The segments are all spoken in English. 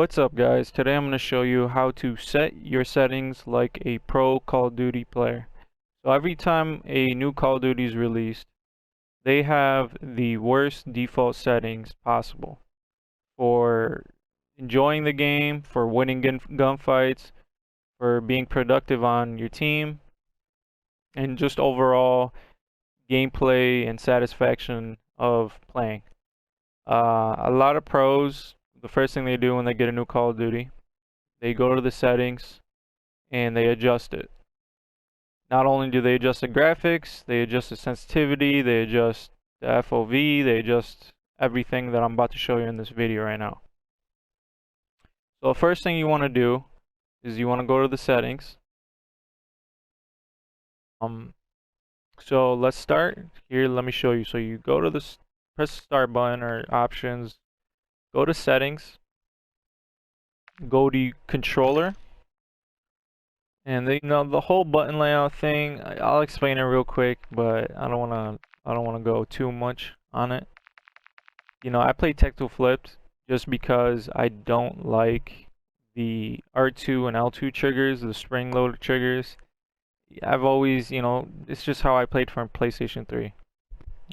What's up guys? Today I'm going to show you how to set your settings like a pro Call of Duty player. So every time a new Call of Duty is released, they have the worst default settings possible for enjoying the game, for winning gunfights, for being productive on your team, and just overall gameplay and satisfaction of playing. A lot of pros, the first thing they do when they get a new Call of Duty, they go to the settings and they adjust it. Not only do they adjust the graphics, they adjust the sensitivity, they adjust the FOV, they adjust everything that I'm about to show you in this video right now. So the first thing you want to do is you want to go to the settings. So let's start here. Let me show you. So you go to this, press the start button or options, go to settings, go to controller, and the whole button layout thing. I'll explain it real quick, but I don't wanna go too much on it. I play tactical flipped just because I don't like the R2 and L2 triggers, the spring loaded triggers. I've always, it's just how I played from PlayStation 3.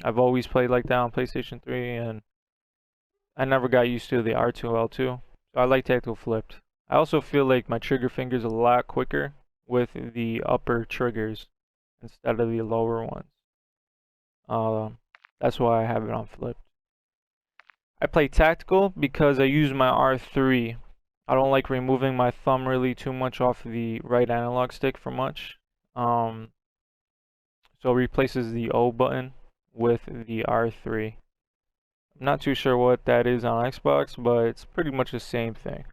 I've always played like that on PlayStation 3, and I never got used to the R2 L2. So I like tactical flipped. I also feel like my trigger finger's a lot quicker with the upper triggers instead of the lower ones. That's why I have it on flipped. I play tactical because I use my R3. I don't like removing my thumb really too much off the right analog stick for much. So it replaces the O button with the R3. I'm not too sure what that is on Xbox, but it's pretty much the same thing.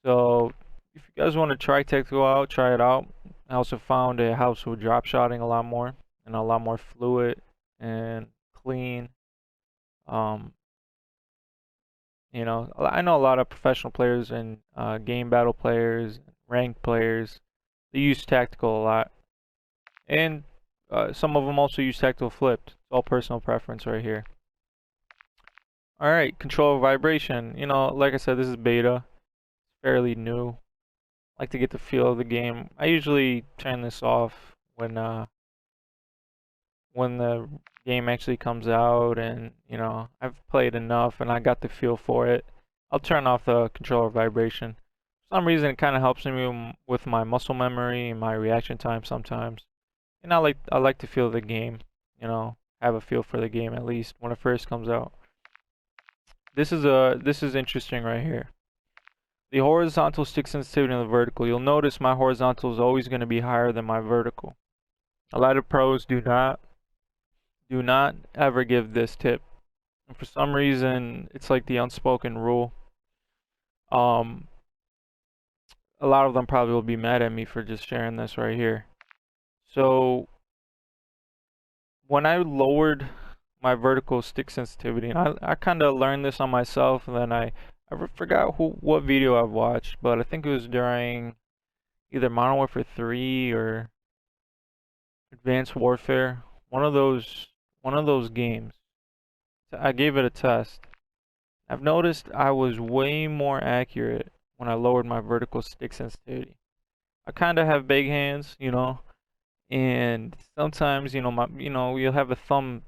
So if you guys want to try tactical out, try it out. I also found it helps with drop shotting a lot more and a lot more fluid and clean. I know a lot of professional players and game battle players, ranked players, they use tactical a lot, and some of them also use tactical flipped. It's all personal preference right here. All right, control vibration. Like I said, this is beta, fairly new. I like to get the feel of the game. I usually turn this off when the game actually comes out, and I've played enough and I got the feel for it. I'll turn off the controller vibration. For some reason it kind of helps me with my muscle memory and my reaction time sometimes. And I like to feel the game, have a feel for the game at least when it first comes out. This is interesting right here. The horizontal stick sensitivity and the vertical. You'll notice my horizontal is always going to be higher than my vertical. A lot of pros do not ever give this tip. And for some reason, it's like the unspoken rule. A lot of them probably will be mad at me for just sharing this right here. So when I lowered my vertical stick sensitivity, and I kind of learned this on myself, and then I forgot what video I've watched, but I think it was during either Modern Warfare 3 or Advanced Warfare, one of those games. I gave it a test. I've noticed I was way more accurate when I lowered my vertical stick sensitivity. I kind of have big hands, and sometimes, you'll have a thumb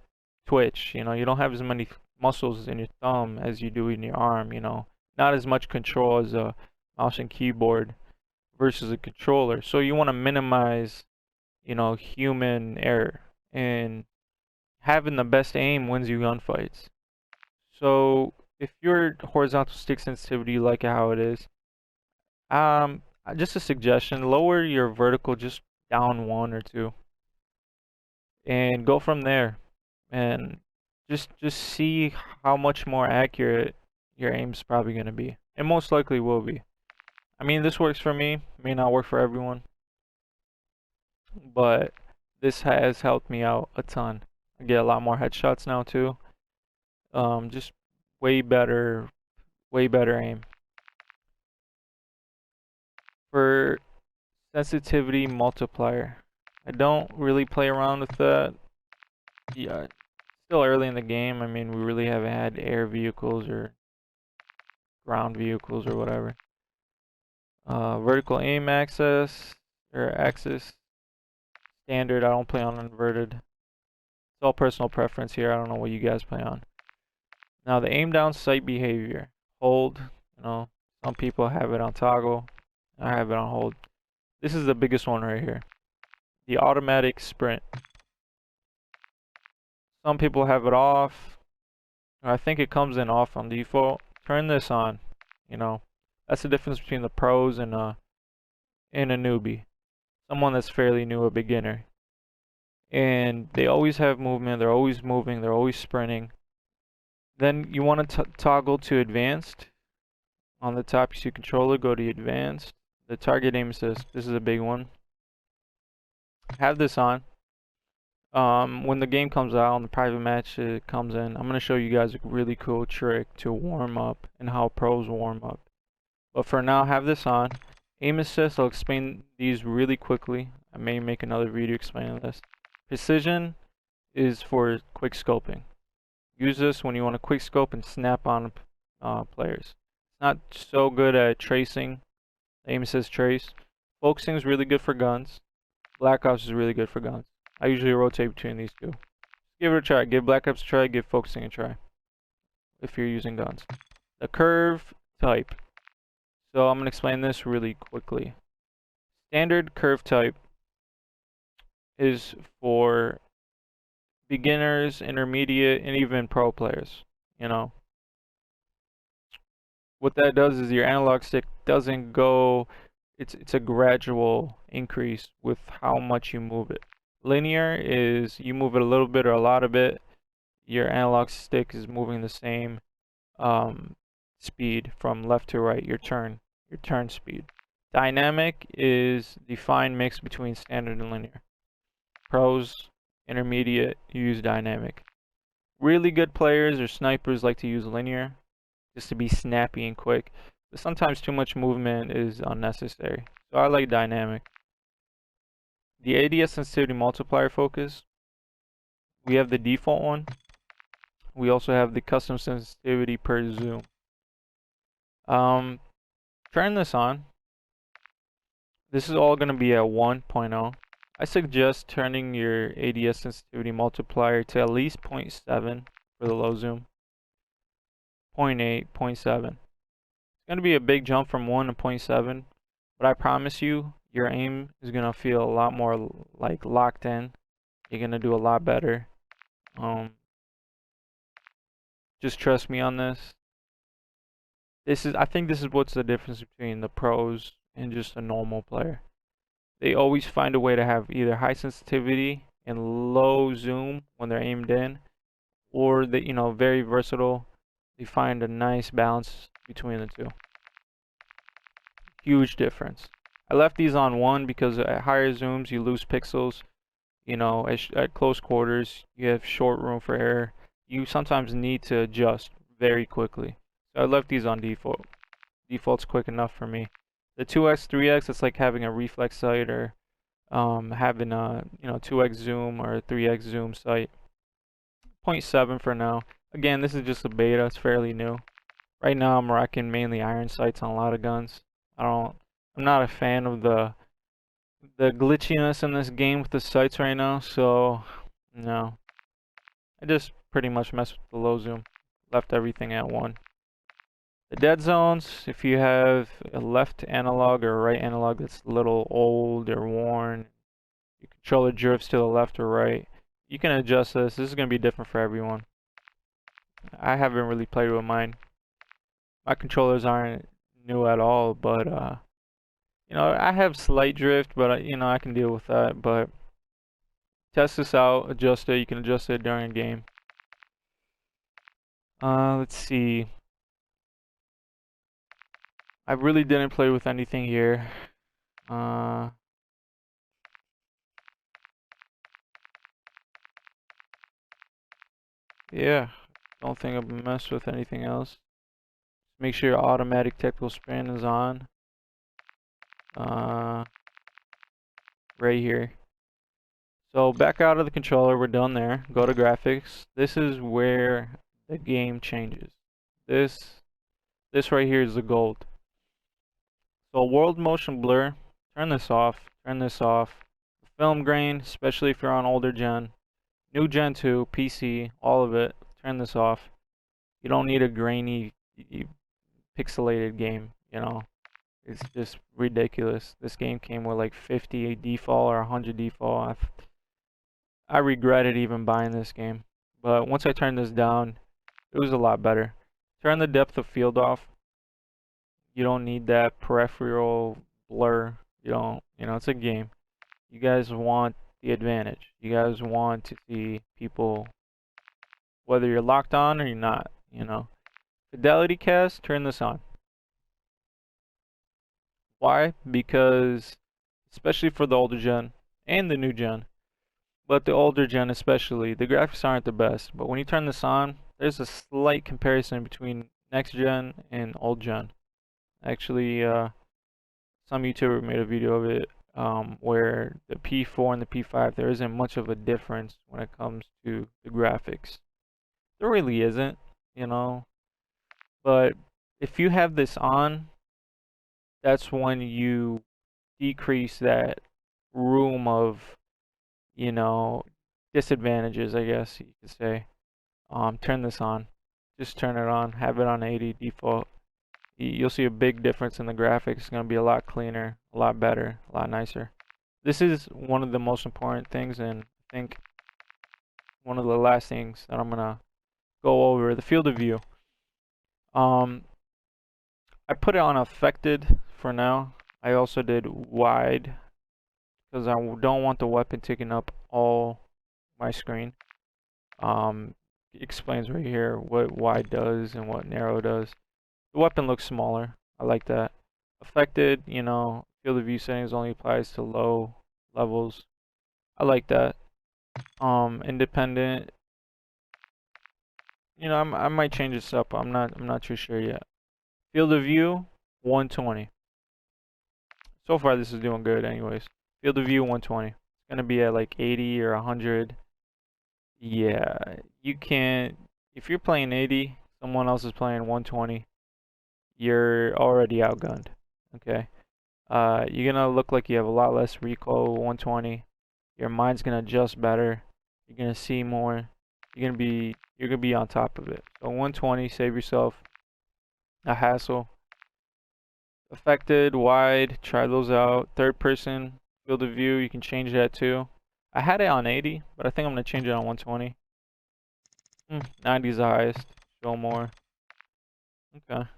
twitch, you don't have as many muscles in your thumb as you do in your arm, not as much control as a mouse and keyboard versus a controller. So you want to minimize, human error, and having the best aim wins you gunfights. So if your horizontal stick sensitivity, you like it how it is, just a suggestion, lower your vertical just down 1 or 2 and go from there, and just see how much more accurate your aim's probably going to be, and most likely will be. I mean, this works for me, may not work for everyone, but this has helped me out a ton. I get a lot more headshots now too. Just way better aim. For sensitivity multiplier, I don't really play around with that. Yeah, still early in the game. I mean, we really haven't had air vehicles or ground vehicles or whatever. Vertical aim axis or axis. Standard, I don't play on inverted. It's all personal preference here. I don't know what you guys play on. Now the aim down sight behavior. Hold, some people have it on toggle. I have it on hold. This is the biggest one right here. The automatic sprint. Some people have it off. I think it comes in off on default. Turn this on. That's the difference between the pros and a newbie. Someone that's fairly new, a beginner. And they always have movement. They're always moving. They're always sprinting. Then you want to toggle to advanced. On the top, you see controller. Go to advanced. The target aim assist. This is a big one. Have this on. When the game comes out, on the private match it comes in, I'm going to show you guys a really cool trick to warm up and how pros warm up. But for now, have this on. Aim assist, I'll explain these really quickly. I may make another video explaining this. Precision is for quick scoping. Use this when you want to quick scope and snap on players. It's not so good at tracing. Aim assist trace. Focusing is really good for guns. Black Ops is really good for guns. I usually rotate between these two. Give it a try. Give Black Ops a try. Give focusing a try. If you're using guns. The curve type. So I'm going to explain this really quickly. Standard curve type is for beginners, intermediate, and even pro players. What that does is your analog stick doesn't go, it's a gradual increase with how much you move it. Linear is you move it a little bit or a lot of it. Your analog stick is moving the same speed from left to right, your turn speed. Dynamic is the fine mix between standard and linear. Pros, intermediate, use dynamic. Really good players or snipers like to use linear just to be snappy and quick. But sometimes too much movement is unnecessary. So I like dynamic. The ADS sensitivity multiplier focus, we have the default one. We also have the custom sensitivity per zoom. Turn this on. This is all going to be at 1.0. I suggest turning your ADS sensitivity multiplier to at least 0.7 for the low zoom. 0.8, 0.7. It's going to be a big jump from 1 to 0.7, but I promise you, your aim is going to feel a lot more like locked in. You're going to do a lot better. Just trust me on this. I think this is what's the difference between the pros and just a normal player. They always find a way to have either high sensitivity and low zoom when they're aimed in, or very versatile. They find a nice balance between the two. Huge difference. I left these on 1 because at higher zooms you lose pixels. At close quarters you have short room for error. You sometimes need to adjust very quickly. So I left these on default. Default's quick enough for me. The 2x, 3x, it's like having a reflex sight or having a 2x zoom or a 3x zoom sight. 0.7 for now. Again, this is just a beta. It's fairly new. Right now I'm rocking mainly iron sights on a lot of guns. I'm not a fan of the glitchiness in this game with the sights right now, so no. I just pretty much messed with the low zoom. Left everything at 1. The dead zones, if you have a left analog or a right analog that's a little old or worn, your controller drifts to the left or right, you can adjust this. This is going to be different for everyone. I haven't really played with mine. My controllers aren't new at all, but I have slight drift, but I can deal with that. But test this out, adjust it. You can adjust it during a game. Let's see. I really didn't play with anything here. Yeah, don't think I've messed with anything else. Make sure your automatic tactical sprint is on. Right here. So back out of the controller, we're done there. Go to graphics. This is where the game changes. This This right here is the gold. So world motion blur, turn this off, turn this off. Film grain, especially if you're on older gen. New gen 2, PC, all of it, turn this off. You don't need a grainy, pixelated game, you know. It's just ridiculous. This game came with like 50 default or 100 default. I regretted even buying this game. But once I turned this down, it was a lot better. Turn the depth of field off. You don't need that peripheral blur. It's a game. You guys want the advantage. You guys want to see people, whether you're locked on or you're not, Fidelity cast, turn this on. Why? Because, especially for the older gen and the new gen, but the older gen especially, the graphics aren't the best. But when you turn this on, there's a slight comparison between next gen and old gen. Actually, some YouTuber made a video of it where the P4 and the P5, there isn't much of a difference when it comes to the graphics. There really isn't, But if you have this on, that's when you decrease that room of, disadvantages, I guess you could say. Turn this on. Just turn it on. Have it on 80 default. You'll see a big difference in the graphics. It's going to be a lot cleaner, a lot better, a lot nicer. This is one of the most important things, and I think one of the last things that I'm going to go over, the field of view. I put it on affected for now. I also did wide because I don't want the weapon taking up all my screen. It explains right here what wide does and what narrow does. The weapon looks smaller. I like that. Affected, field of view settings only applies to low levels. I like that. Independent. I might change this up. I'm not too sure yet. Field of view 120. So far this is doing good anyways. Field of view 120. It's gonna be at like 80 or 100. Yeah, you can't. If you're playing 80, someone else is playing 120. You're already outgunned. Okay. You're gonna look like you have a lot less recoil 120. Your mind's gonna adjust better. You're gonna see more. You're gonna be on top of it. So 120, save yourself a hassle. Affected, wide, try those out. Third person field of view, you can change that too. I had it on 80, but I think I'm gonna change it on 120. 90 is the highest. Show more. Okay.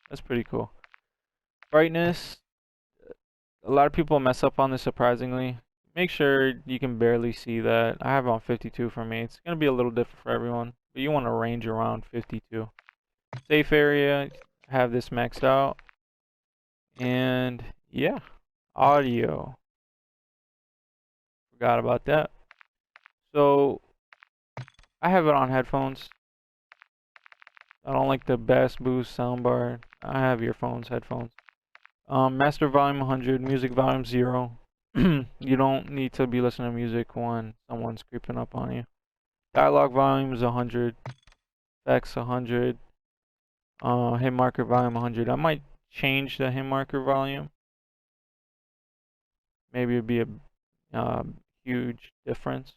That's pretty cool. Brightness. A lot of people mess up on this, surprisingly. Make sure you can barely see that. I have it on 52 for me. It's going to be a little different for everyone, but you want to range around 52. Safe area, have this maxed out. And yeah, audio. Forgot about that. So I have it on headphones. I don't like the bass boost soundbar. I have earphones, headphones. Master volume 100, music volume 0. You don't need to be listening to music when someone's creeping up on you. Dialogue volume is 100. Effects 100. Hit marker volume 100. I might change the hit marker volume. Maybe it'd be a huge difference.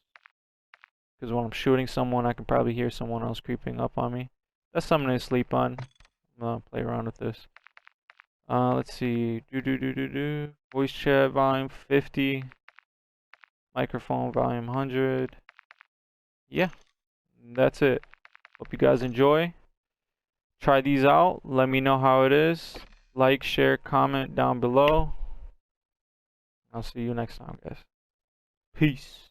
Because when I'm shooting someone, I can probably hear someone else creeping up on me. That's something to sleep on. I'm gonna play around with this. Let's see. Voice chat volume 50. Microphone volume 100. Yeah, that's it. Hope you guys enjoy. Try these out. Let me know how it is. Like, share, comment down below. I'll see you next time, guys. Peace.